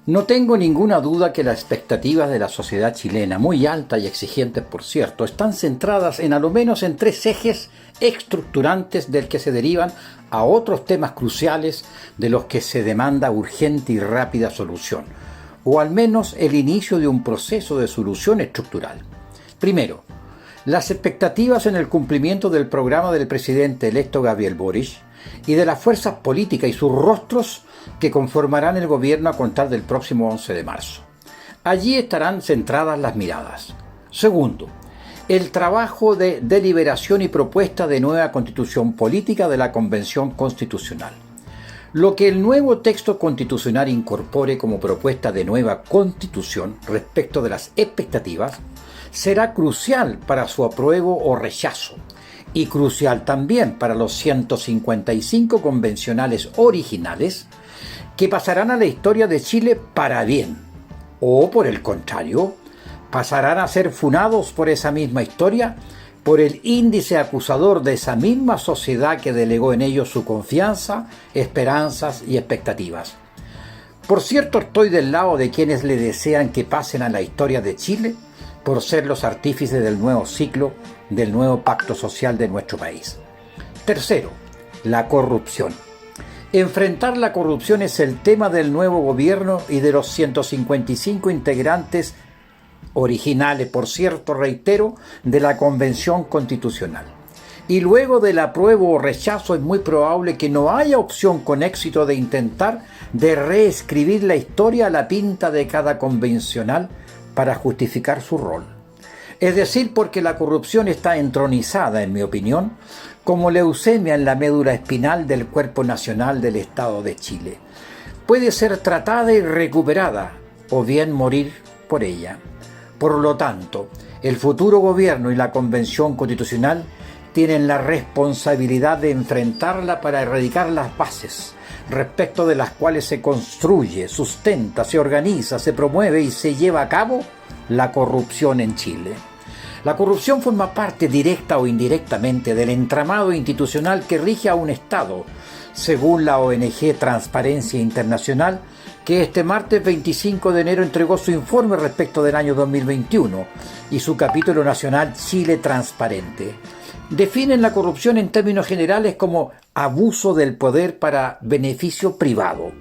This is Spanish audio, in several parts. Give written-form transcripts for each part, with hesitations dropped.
No tengo ninguna duda que las expectativas de la sociedad chilena, muy altas y exigentes por cierto, están centradas en a lo menos en tres ejes estructurantes del que se derivan a otros temas cruciales de los que se demanda urgente y rápida solución, o al menos el inicio de un proceso de solución estructural. Primero, las expectativas en el cumplimiento del programa del presidente electo Gabriel Boric y de las fuerzas políticas y sus rostros que conformarán el gobierno a contar del próximo 11 de marzo. Allí estarán centradas las miradas. Segundo, el trabajo de deliberación y propuesta de nueva constitución política de la Convención Constitucional. Lo que el nuevo texto constitucional incorpore como propuesta de nueva constitución respecto de las expectativas será crucial para su apruebo o rechazo y crucial también para los 155 convencionales originales que pasarán a la historia de Chile para bien, o por el contrario, pasarán a ser funados por esa misma historia, por el índice acusador de esa misma sociedad que delegó en ellos su confianza, esperanzas y expectativas. Por cierto, estoy del lado de quienes le desean que pasen a la historia de Chile por ser los artífices del nuevo ciclo, del nuevo pacto social de nuestro país. Tercero, la corrupción. Enfrentar la corrupción es el tema del nuevo gobierno y de los 155 integrantes originales, por cierto, reitero, de la Convención Constitucional. Y luego del apruebo o rechazo es muy probable que no haya opción con éxito de intentar de reescribir la historia a la pinta de cada convencional para justificar su rol. Es decir, porque la corrupción está entronizada, en mi opinión, como leucemia en la médula espinal del cuerpo nacional del Estado de Chile. Puede ser tratada y recuperada, o bien morir por ella. Por lo tanto, el futuro gobierno y la Convención Constitucional tienen la responsabilidad de enfrentarla para erradicar las bases, respecto de las cuales se construye, sustenta, se organiza, se promueve y se lleva a cabo la corrupción en Chile. La corrupción forma parte directa o indirectamente del entramado institucional que rige a un Estado, según la ONG Transparencia Internacional, que este martes 25 de enero entregó su informe respecto del año 2021 y su capítulo nacional Chile Transparente. Definen la corrupción en términos generales como abuso del poder para beneficio privado.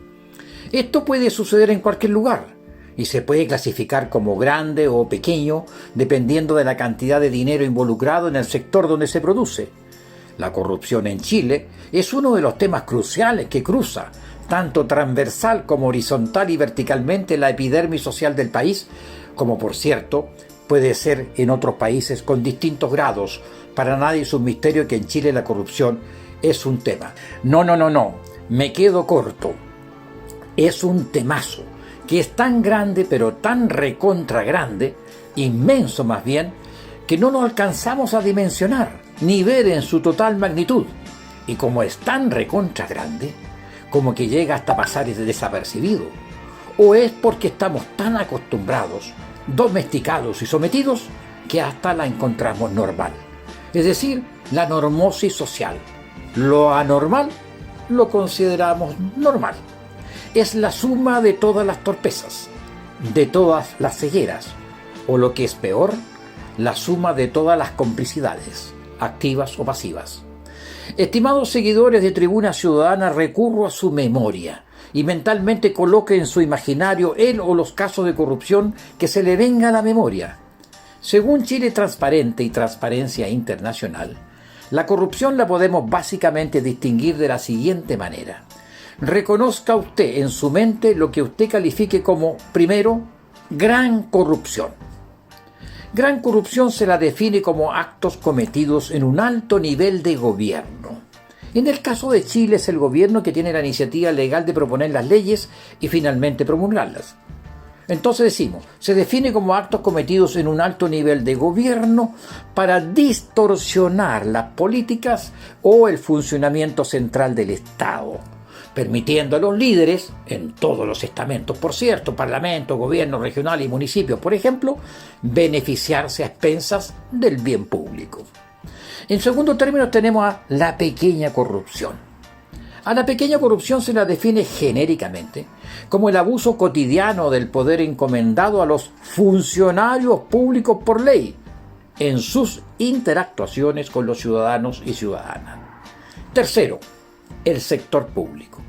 Esto puede suceder en cualquier lugar y se puede clasificar como grande o pequeño dependiendo de la cantidad de dinero involucrado en el sector donde se produce. La corrupción en Chile es uno de los temas cruciales que cruza, tanto transversal como horizontal y verticalmente, la epidermis social del país, como por cierto puede ser en otros países con distintos grados. Para nadie es un misterio que en Chile la corrupción es un tema. No, me quedo corto. Es un temazo que es tan grande, pero tan recontra grande, inmenso más bien, que no lo alcanzamos a dimensionar, ni ver en su total magnitud. Y como es tan recontra grande, como que llega hasta pasar desapercibido. O es porque estamos tan acostumbrados, domesticados y sometidos, que hasta la encontramos normal. Es decir, la normosis social. Lo anormal lo consideramos normal. Es la suma de todas las torpezas, de todas las cegueras, o lo que es peor, la suma de todas las complicidades, activas o pasivas. Estimados seguidores de Tribuna Ciudadana, recurro a su memoria y mentalmente coloque en su imaginario el o los casos de corrupción que se le venga a la memoria. Según Chile Transparente y Transparencia Internacional, la corrupción la podemos básicamente distinguir de la siguiente manera. Reconozca usted en su mente lo que usted califique como, primero, gran corrupción. Gran corrupción se la define como actos cometidos en un alto nivel de gobierno. En el caso de Chile es el gobierno que tiene la iniciativa legal de proponer las leyes y finalmente promulgarlas. Entonces decimos, se define como actos cometidos en un alto nivel de gobierno para distorsionar las políticas o el funcionamiento central del Estado, permitiendo a los líderes, en todos los estamentos, por cierto, parlamento, gobierno regional y municipios, por ejemplo, beneficiarse a expensas del bien público. En segundo término tenemos a la pequeña corrupción. A la pequeña corrupción se la define genéricamente como el abuso cotidiano del poder encomendado a los funcionarios públicos por ley en sus interactuaciones con los ciudadanos y ciudadanas. Tercero, el sector público.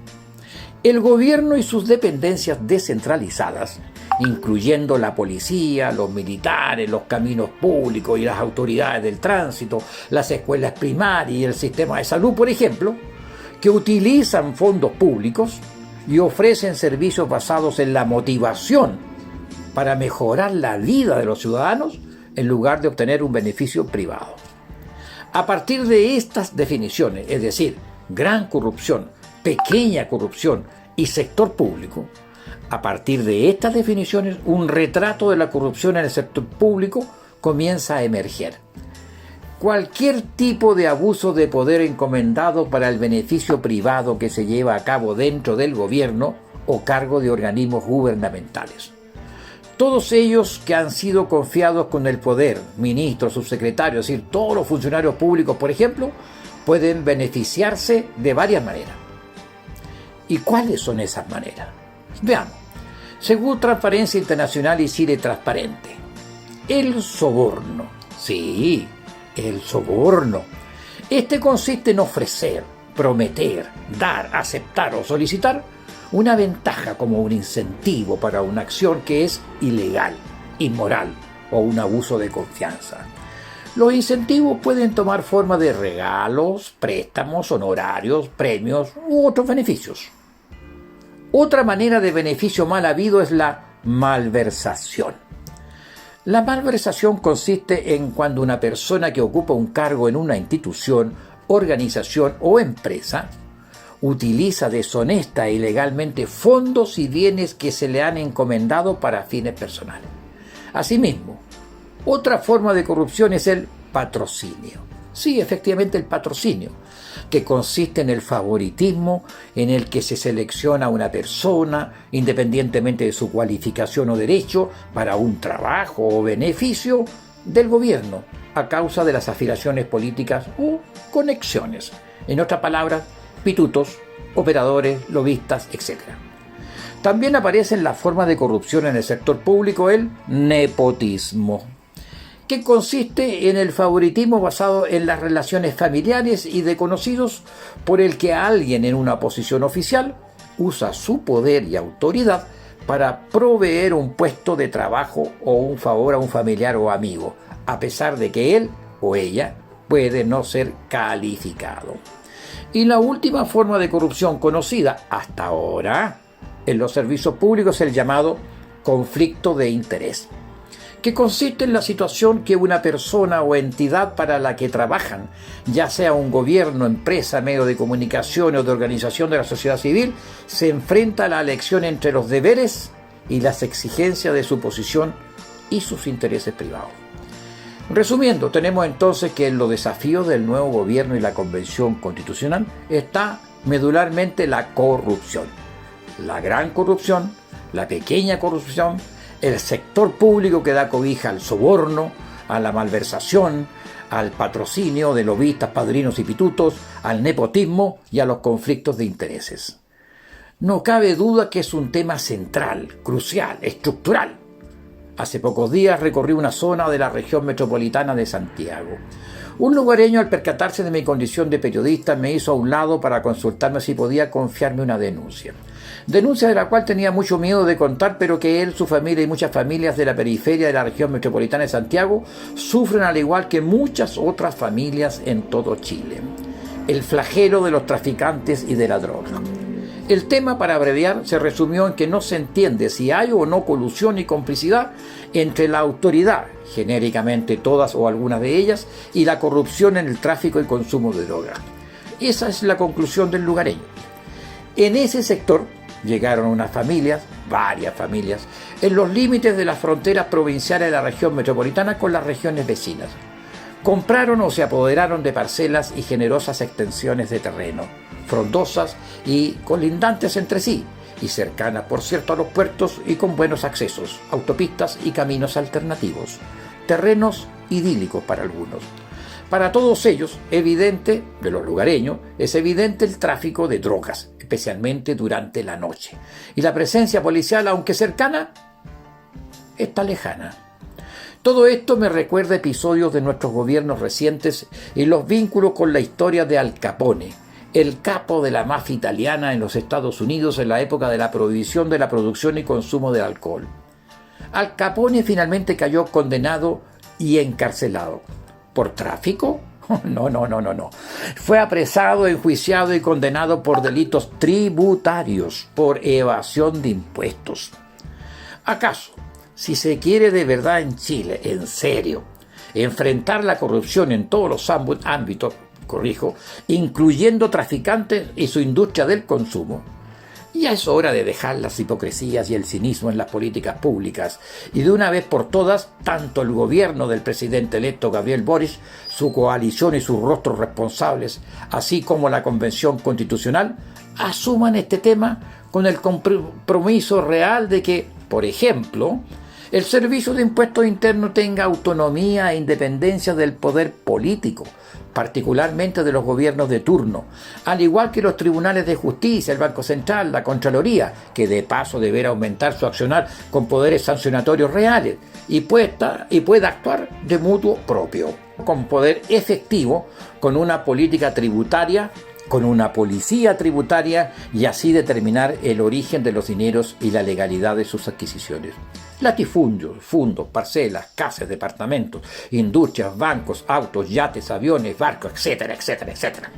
El gobierno y sus dependencias descentralizadas, incluyendo la policía, los militares, los caminos públicos y las autoridades del tránsito, las escuelas primarias y el sistema de salud, por ejemplo, que utilizan fondos públicos y ofrecen servicios basados en la motivación para mejorar la vida de los ciudadanos en lugar de obtener un beneficio privado. A partir de estas definiciones, es decir, gran corrupción, pequeña corrupción y sector público, a partir de estas definiciones, un retrato de la corrupción en el sector público comienza a emerger. Cualquier tipo de abuso de poder encomendado para el beneficio privado que se lleva a cabo dentro del gobierno o cargo de organismos gubernamentales. Todos ellos que han sido confiados con el poder, ministros, subsecretarios, es decir, todos los funcionarios públicos, por ejemplo, pueden beneficiarse de varias maneras. ¿Y cuáles son esas maneras? Veamos. Según Transparencia Internacional y Chile Transparente, el soborno. Sí, el soborno. Este consiste en ofrecer, prometer, dar, aceptar o solicitar una ventaja como un incentivo para una acción que es ilegal, inmoral o un abuso de confianza. Los incentivos pueden tomar forma de regalos, préstamos, honorarios, premios u otros beneficios. Otra manera de beneficio mal habido es la malversación. La malversación consiste en cuando una persona que ocupa un cargo en una institución, organización o empresa utiliza deshonesta e ilegalmente fondos y bienes que se le han encomendado para fines personales. Asimismo, otra forma de corrupción es el patrocinio. Sí, efectivamente el patrocinio, que consiste en el favoritismo en el que se selecciona a una persona, independientemente de su cualificación o derecho, para un trabajo o beneficio del gobierno, a causa de las afiliaciones políticas u conexiones. En otras palabras, pitutos, operadores, lobistas, etc. También aparecen las formas de corrupción en el sector público, el nepotismo, que consiste en el favoritismo basado en las relaciones familiares y de conocidos por el que alguien en una posición oficial usa su poder y autoridad para proveer un puesto de trabajo o un favor a un familiar o amigo, a pesar de que él o ella puede no ser calificado. Y la última forma de corrupción conocida hasta ahora en los servicios públicos es el llamado conflicto de interés, que consiste en la situación que una persona o entidad para la que trabajan, ya sea un gobierno, empresa, medio de comunicación o de organización de la sociedad civil, se enfrenta a la elección entre los deberes y las exigencias de su posición y sus intereses privados. Resumiendo, tenemos entonces que en los desafíos del nuevo gobierno y la convención constitucional está medularmente la corrupción. La gran corrupción, la pequeña corrupción, el sector público que da cobija al soborno, a la malversación, al patrocinio de lobistas, padrinos y pitutos, al nepotismo y a los conflictos de intereses. No cabe duda que es un tema central, crucial, estructural. Hace pocos días recorrí una zona de la región metropolitana de Santiago. Un lugareño, al percatarse de mi condición de periodista, me hizo a un lado para consultarme si podía confiarme una denuncia. Denuncia de la cual tenía mucho miedo de contar, pero que él, su familia y muchas familias de la periferia de la región metropolitana de Santiago sufren al igual que muchas otras familias en todo Chile. El flagelo de los traficantes y de la droga. El tema, para abreviar, se resumió en que no se entiende si hay o no colusión y complicidad entre la autoridad, genéricamente todas o algunas de ellas, y la corrupción en el tráfico y consumo de droga. Esa es la conclusión del lugareño. En ese sector llegaron unas familias, varias familias, en los límites de las fronteras provinciales de la región metropolitana con las regiones vecinas. Compraron o se apoderaron de parcelas y generosas extensiones de terreno, frondosas y colindantes entre sí, y cercanas, por cierto, a los puertos y con buenos accesos, autopistas y caminos alternativos, terrenos idílicos para algunos. Para todos ellos, evidente, de los lugareños, es evidente el tráfico de drogas, especialmente durante la noche. Y la presencia policial, aunque cercana, está lejana. Todo esto me recuerda episodios de nuestros gobiernos recientes y los vínculos con la historia de Al Capone, el capo de la mafia italiana en los Estados Unidos en la época de la prohibición de la producción y consumo de alcohol. Al Capone finalmente cayó condenado y encarcelado. ¿Por tráfico? No. Fue apresado, enjuiciado y condenado por delitos tributarios, por evasión de impuestos. ¿Acaso, si se quiere de verdad en Chile, en serio, enfrentar la corrupción en todos los ámbitos, incluyendo traficantes y su industria del consumo, ya es hora de dejar las hipocresías y el cinismo en las políticas públicas y de una vez por todas, tanto el gobierno del presidente electo Gabriel Boric, su coalición y sus rostros responsables, así como la Convención Constitucional, asuman este tema con el compromiso real de que, por ejemplo, el Servicio de Impuestos Internos tenga autonomía e independencia del poder político, particularmente de los gobiernos de turno, al igual que los tribunales de justicia, el Banco Central, la Contraloría, que de paso deberá aumentar su accionar con poderes sancionatorios reales y pueda actuar de mutuo propio, con poder efectivo, con una política tributaria, con una policía tributaria y así determinar el origen de los dineros y la legalidad de sus adquisiciones. Latifundios, fondos, parcelas, casas, departamentos, industrias, bancos, autos, yates, aviones, barcos, etcétera.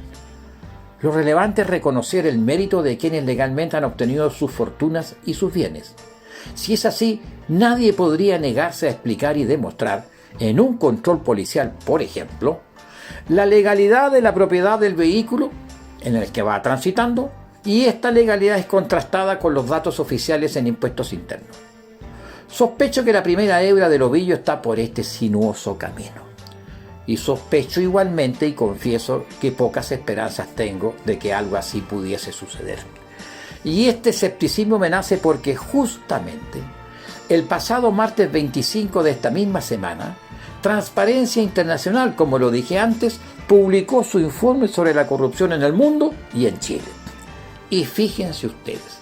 Lo relevante es reconocer el mérito de quienes legalmente han obtenido sus fortunas y sus bienes. Si es así, nadie podría negarse a explicar y demostrar, en un control policial, por ejemplo, la legalidad de la propiedad del vehículo en el que va transitando, y esta legalidad es contrastada con los datos oficiales en impuestos internos. Sospecho que la primera hebra del ovillo está por este sinuoso camino. Y sospecho igualmente y confieso que pocas esperanzas tengo de que algo así pudiese suceder. Y este escepticismo me nace porque justamente el pasado martes 25 de esta misma semana, Transparencia Internacional, como lo dije antes, publicó su informe sobre la corrupción en el mundo y en Chile. Y fíjense ustedes,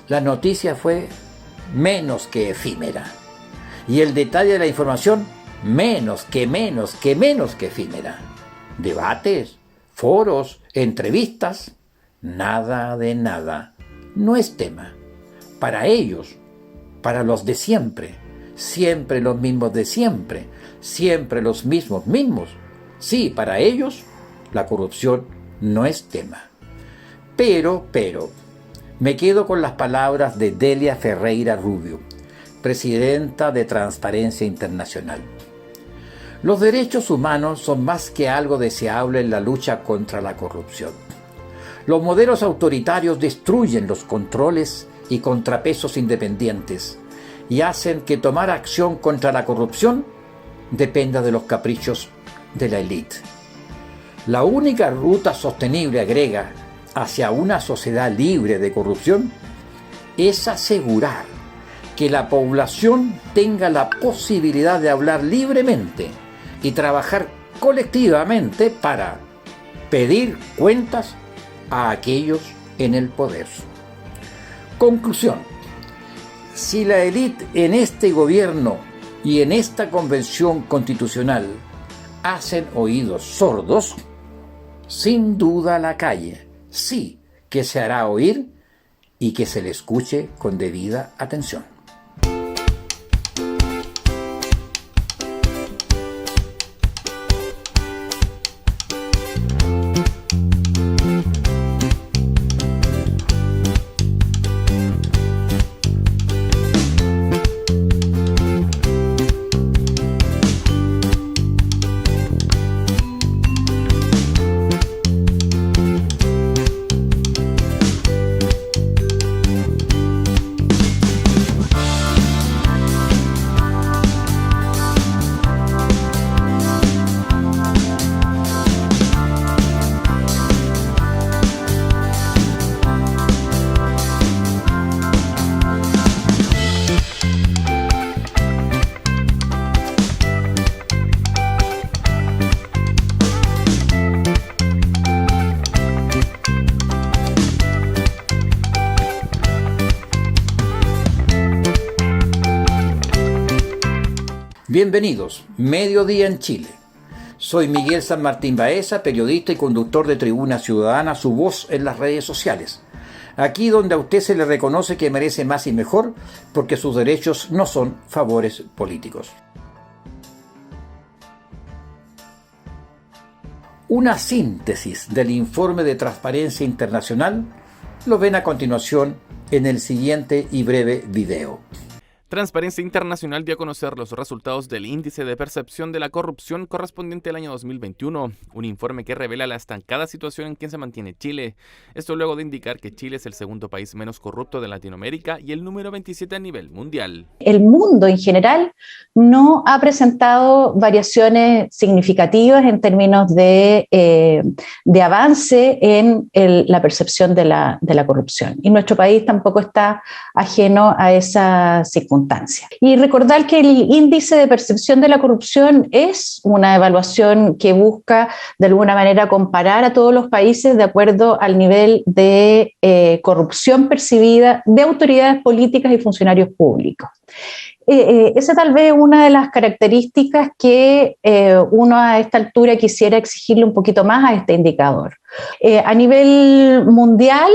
la noticia fue menos que efímera. Y el detalle de la información, menos que efímera. Debates, foros, entrevistas, nada de nada. No es tema. Para ellos, para los de siempre, siempre los mismos de siempre, siempre los mismos. Sí, para ellos, la corrupción no es tema. Pero, me quedo con las palabras de Delia Ferreira Rubio, presidenta de Transparencia Internacional. Los derechos humanos son más que algo deseable en la lucha contra la corrupción. Los modelos autoritarios destruyen los controles y contrapesos independientes y hacen que tomar acción contra la corrupción dependa de los caprichos de la élite. La única ruta sostenible, agrega, hacia una sociedad libre de corrupción es asegurar que la población tenga la posibilidad de hablar libremente y trabajar colectivamente para pedir cuentas a aquellos en el poder. Conclusión: si la élite en este gobierno y en esta convención constitucional hacen oídos sordos, sin duda la calle sí que se hará oír y que se le escuche con debida atención. Bienvenidos, Mediodía en Chile. Soy Miguel San Martín Baeza, periodista y conductor de Tribuna Ciudadana, su voz en las redes sociales. Aquí donde a usted se le reconoce que merece más y mejor, porque sus derechos no son favores políticos. Una síntesis del informe de Transparencia Internacional lo ven a continuación en el siguiente y breve video. Transparencia Internacional dio a conocer los resultados del Índice de Percepción de la Corrupción correspondiente al año 2021, un informe que revela la estancada situación en que se mantiene Chile. Esto luego de indicar que Chile es el segundo país menos corrupto de Latinoamérica y el número 27 a nivel mundial. El mundo en general no ha presentado variaciones significativas en términos de avance en la percepción de la corrupción. Y nuestro país tampoco está ajeno a esa circunstancia. Y recordar que el índice de percepción de la corrupción es una evaluación que busca de alguna manera comparar a todos los países de acuerdo al nivel de corrupción percibida de autoridades políticas y funcionarios públicos. Esa tal vez es una de las características que uno a esta altura quisiera exigirle un poquito más a este indicador. A nivel mundial,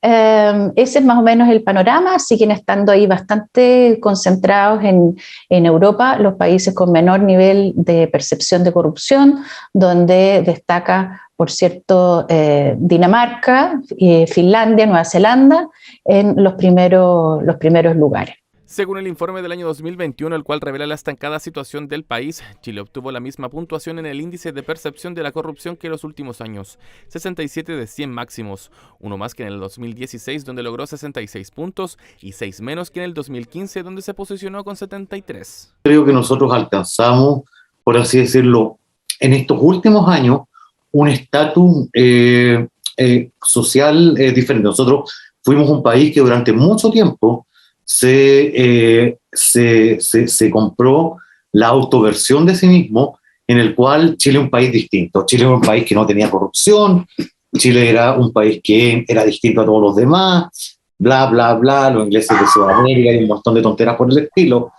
ese es más o menos el panorama. Siguen estando ahí bastante concentrados en Europa, los países con menor nivel de percepción de corrupción, donde destaca, por cierto, Dinamarca, Finlandia, Nueva Zelanda, en los primeros lugares. Según el informe del año 2021, el cual revela la estancada situación del país, Chile obtuvo la misma puntuación en el índice de percepción de la corrupción que en los últimos años, 67 de 100 máximos, uno más que en el 2016, donde logró 66 puntos, y 6 menos que en el 2015, donde se posicionó con 73. Creo que nosotros alcanzamos, por así decirlo, en estos últimos años, un estatus social diferente. Nosotros fuimos un país que durante mucho tiempo se compró la autoversión de sí mismo, en el cual Chile es un país distinto. Chile era un país que no tenía corrupción, Chile era un país que era distinto a todos los demás, bla, bla, bla, los ingleses de Sudamérica y un montón de tonteras por el estilo.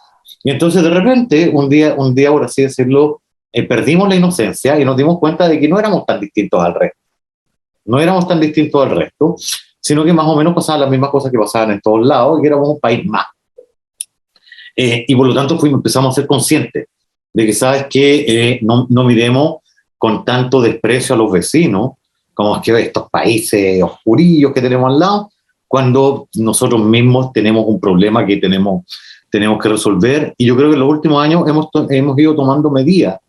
Y entonces de repente, un día por así decirlo, perdimos la inocencia y nos dimos cuenta de que no éramos tan distintos al resto. No éramos tan distintos al resto, sino que más o menos pasaban las mismas cosas que pasaban en todos lados y que éramos un país más. Y por lo tanto empezamos a ser conscientes de que, ¿sabes qué? No miremos con tanto desprecio a los vecinos, como es que estos países oscurillos que tenemos al lado, cuando nosotros mismos tenemos un problema que tenemos que resolver. Y yo creo que en los últimos años hemos ido tomando medidas,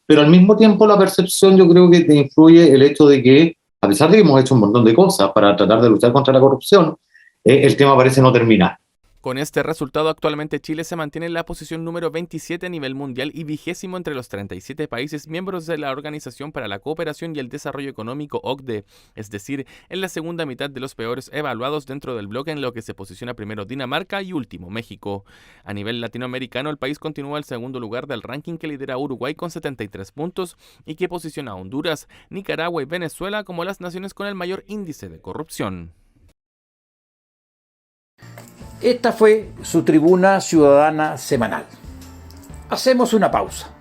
pero al mismo tiempo la percepción, yo creo que te influye el hecho de que, a pesar de que hemos hecho un montón de cosas para tratar de luchar contra la corrupción, el tema parece no terminar. Con este resultado, actualmente Chile se mantiene en la posición número 27 a nivel mundial y 20º entre los 37 países miembros de la Organización para la Cooperación y el Desarrollo Económico, OCDE, es decir, en la segunda mitad de los peores evaluados dentro del bloque, en lo que se posiciona primero Dinamarca y último México. A nivel latinoamericano, el país continúa el segundo lugar del ranking que lidera Uruguay con 73 puntos y que posiciona a Honduras, Nicaragua y Venezuela como las naciones con el mayor índice de corrupción. Esta fue su Tribuna Ciudadana semanal. Hacemos una pausa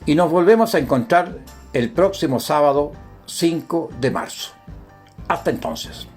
y nos volvemos a encontrar el próximo sábado 5 de marzo. Hasta entonces.